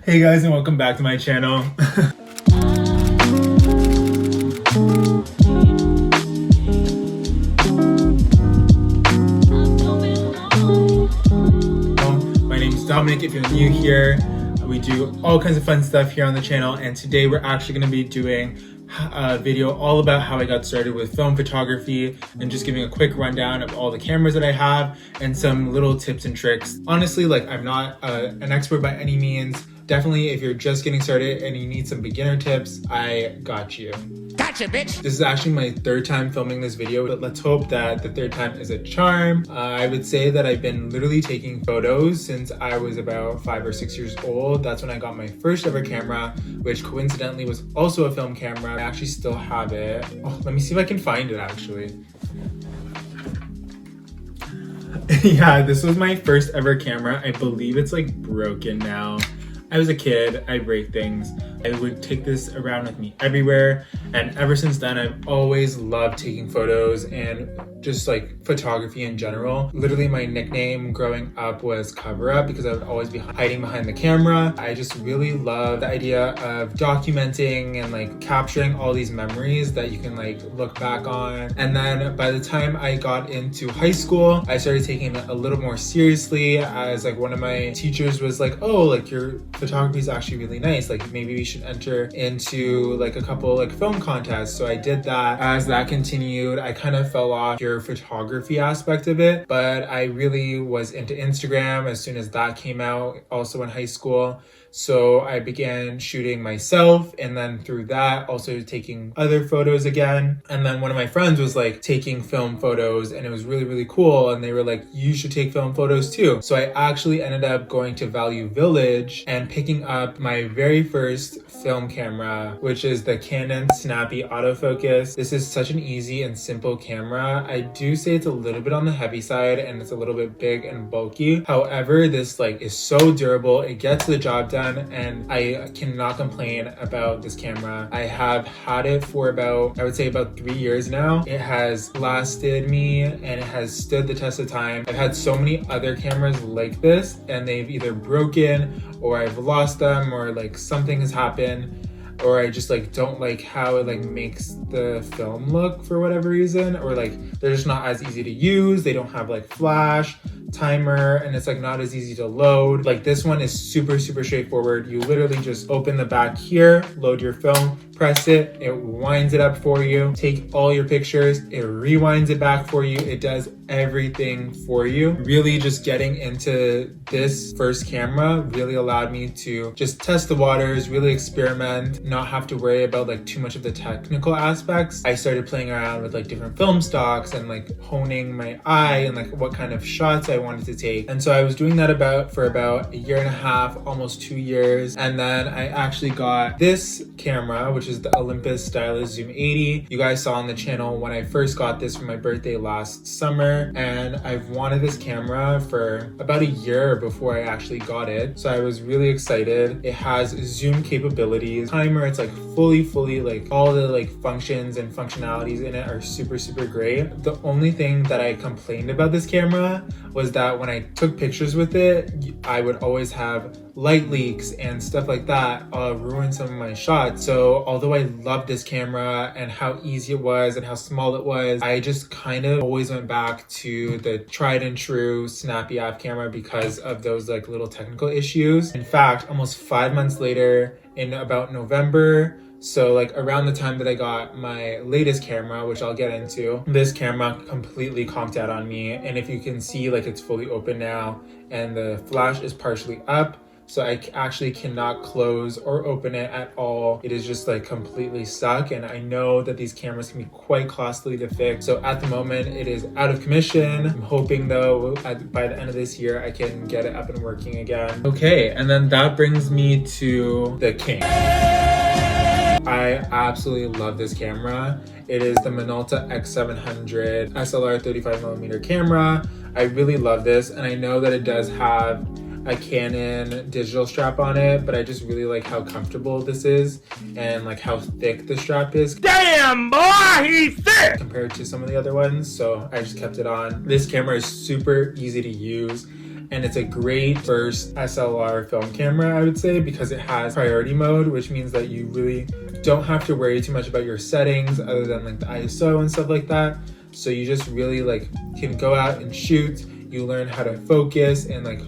Hey guys, and welcome back to my channel. My name is Dominic. If you're new here, we do all kinds of fun stuff here on the channel, and today we're actually going to be doing a video all about how I got started with film photography and just giving a quick rundown of all the cameras that I have and some little tips and tricks. Honestly, like, I'm not an expert by any means. Definitely, if you're just getting started and you need some beginner tips, I got you. Gotcha, bitch! This is actually my third time filming this video, but let's hope that the third time is a charm. I would say that I've been literally taking photos since I was about 5 or 6 years old. That's when I got my first ever camera, which coincidentally was also a film camera. I actually still have it. Oh, let me see if I can find it actually. Yeah, this was my first ever camera. I believe it's like broken now. I was a kid, I break things. I would take this around with me everywhere, and ever since then I've always loved taking photos and just like photography in general. Literally my nickname growing up was Cover Up because I would always be hiding behind the camera. I just really love the idea of documenting and like capturing all these memories that you can like look back on. And then by the time I got into high school, I started taking it a little more seriously, as like one of my teachers was like, oh, like your photography is actually really nice, like maybe we should enter into like a couple like film contests. So I did that. As that continued, I kind of fell off your photography aspect of it, but I really was into Instagram as soon as that came out, also in high school. So I began shooting myself, and then through that also taking other photos again. And then one of my friends was like taking film photos, and it was really, really cool. And they were like, you should take film photos too. So I actually ended up going to Value Village and picking up my very first film camera, which is the Canon Snappy Autofocus. This is such an easy and simple camera. I do say it's a little bit on the heavy side and it's a little bit big and bulky. However, this like is so durable. It gets the job done, and I cannot complain about this camera. I have had it for about, I would say about 3 years now. It has lasted me and it has stood the test of time. I've had so many other cameras like this, and they've either broken or I've lost them, or like something has happened, or I just like don't like how it like makes the film look for whatever reason, or like they're just not as easy to use. They don't have like flash, timer, and it's like not as easy to load. Like this one is super straightforward. You literally just open the back here, load your film, press it, it winds it up for you, take all your pictures, it rewinds it back for you, it does everything for you. Really just getting into this first camera really allowed me to just test the waters, really experiment, not have to worry about like too much of the technical aspects. I started playing around with like different film stocks and like honing my eye and like what kind of shots I wanted to take. And so I was doing that for about 1.5 years, almost 2 years. And then I actually got this camera, which is the Olympus Zoom 80. You guys saw on the channel when I first got this for my birthday last summer, and I've wanted this camera for about 1 year before I actually got it. So I was really excited. It has zoom capabilities, timer, it's like fully like all the like functions and functionalities in it are super great. The only thing that I complained about this camera was that when I took pictures with it, I would always have light leaks and stuff like that ruin some of my shots. So although I loved this camera and how easy it was and how small it was, I just kind of always went back to the tried and true Snappy app camera because of those like little technical issues. In fact, almost 5 months later, in about November, so like around the time that I got my latest camera, which I'll get into, this camera completely conked out on me. And if you can see, like it's fully open now and the flash is partially up. So I actually cannot close or open it at all. It is just like completely stuck. And I know that these cameras can be quite costly to fix. So at the moment it is out of commission. I'm hoping though by the end of this year, I can get it up and working again. Okay, and then that brings me to the king. I absolutely love this camera. It is the Minolta X700 SLR 35mm camera. I really love this, and I know that it does have a Canon digital strap on it, but I just really like how comfortable this is and like how thick the strap is. Damn, boy, he's thick! Compared to some of the other ones, so I just kept it on. This camera is super easy to use. and it's a great first SLR film camera, I would say, because it has priority mode, which means that you really don't have to worry too much about your settings other than like the ISO and stuff like that. So you just really like can go out and shoot. You learn how to focus and like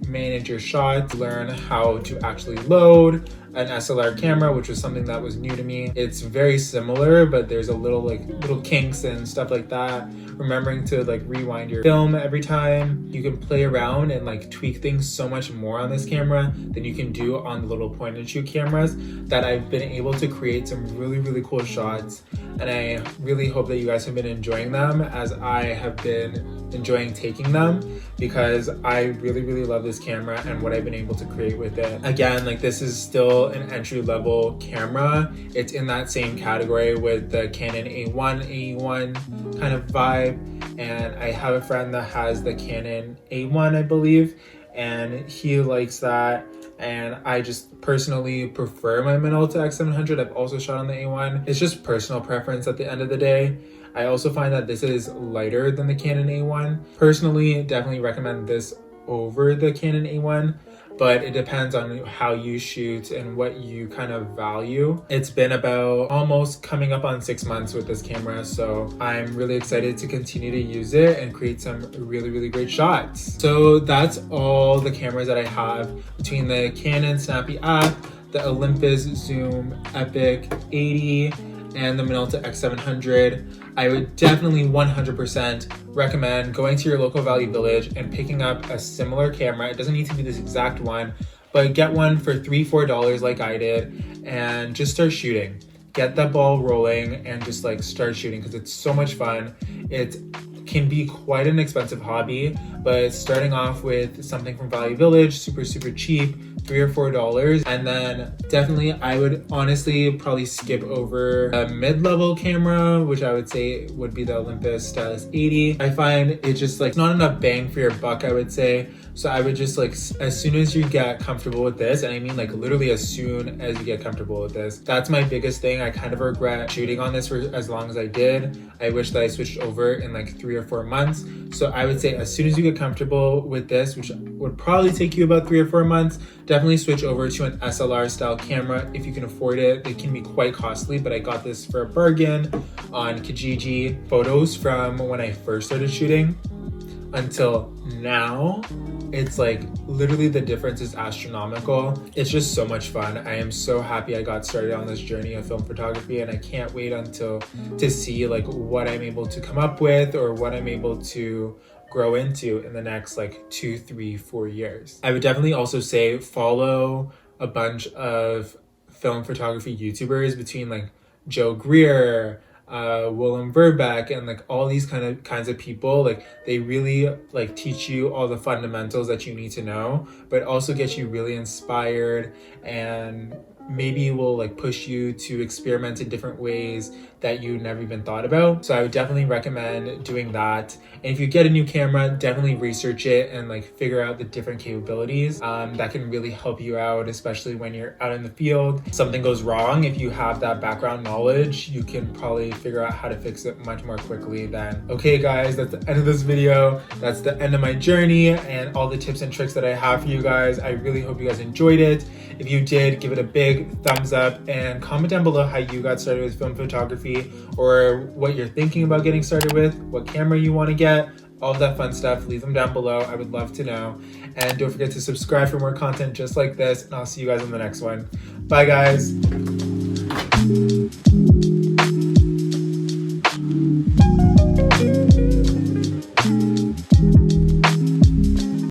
manage your shots, learn how to actually load an SLR camera, which was something that was new to me. It's very similar, but there's a little kinks and stuff like that. Remembering to like rewind your film every time. You can play around and like tweak things so much more on this camera than you can do on the little point and shoot cameras, that I've been able to create some really cool shots. And I really hope that you guys have been enjoying them as I have been enjoying taking them, because I really love this camera and what I've been able to create with it. Again, like this is still an entry-level camera. It's in that same category with the Canon A1 kind of vibe, and I have a friend that has the Canon A1, I believe, and he likes that. And I just personally prefer my Minolta X700. I've also shot on the A1. It's just personal preference at the end of the day. I also find that this is lighter than the Canon A1. Personally, definitely recommend this over the Canon A1, but it depends on how you shoot and what you kind of value. It's been about almost coming up on 6 months with this camera, so I'm really excited to continue to use it and create some really great shots. So that's all the cameras that I have between the Canon Snappy app, the Olympus Zoom Epic 80, and the Minolta X700. I would definitely 100% recommend going to your local Value Village and picking up a similar camera. It doesn't need to be this exact one, but get one for $3-4 like I did and just start shooting. Get that ball rolling and just like start shooting, because it's so much fun. It can be quite an expensive hobby, but starting off with something from Value Village, super cheap, $3 or $4, and then definitely I would honestly probably skip over a mid-level camera, which I would say would be the Olympus Stylus 80. I find it just like not enough bang for your buck, I would say. So I would just like, as soon as you get comfortable with this, and I mean like literally as soon as you get comfortable with this, that's my biggest thing. I kind of regret shooting on this for as long as I did. I wish that I switched over in like 3 or 4 months. So I would say as soon as you get comfortable with this, which would probably take you about 3 or 4 months, definitely switch over to an SLR style camera if you can afford it. They can be quite costly, but I got this for a bargain on Kijiji. Photos from when I first started shooting until now, it's like literally the difference is astronomical. It's just so much fun. I am so happy I got started on this journey of film photography, and I can't wait until to see like what I'm able to come up with or what I'm able to grow into in the next like 2, 3, 4 years. I would definitely also say follow a bunch of film photography YouTubers between like Joe Greer, Willem Verbeck, and like all these kinds of people. Like they really like teach you all the fundamentals that you need to know, but also get you really inspired, and maybe will like push you to experiment in different ways that you never even thought about. So I would definitely recommend doing that. And if you get a new camera, definitely research it and like figure out the different capabilities that can really help you out, especially when you're out in the field. Something goes wrong, if you have that background knowledge, you can probably figure out how to fix it much more quickly than. Okay guys, that's the end of this video. That's the end of my journey and all the tips and tricks that I have for you guys. I really hope you guys enjoyed it. If you did, give it a big thumbs up and comment down below how you got started with film photography, or what you're thinking about getting started with, what camera you want to get, all of that fun stuff. Leave them down below. I would love to know. And don't forget to subscribe for more content just like this, and I'll see you guys on the next one. Bye guys.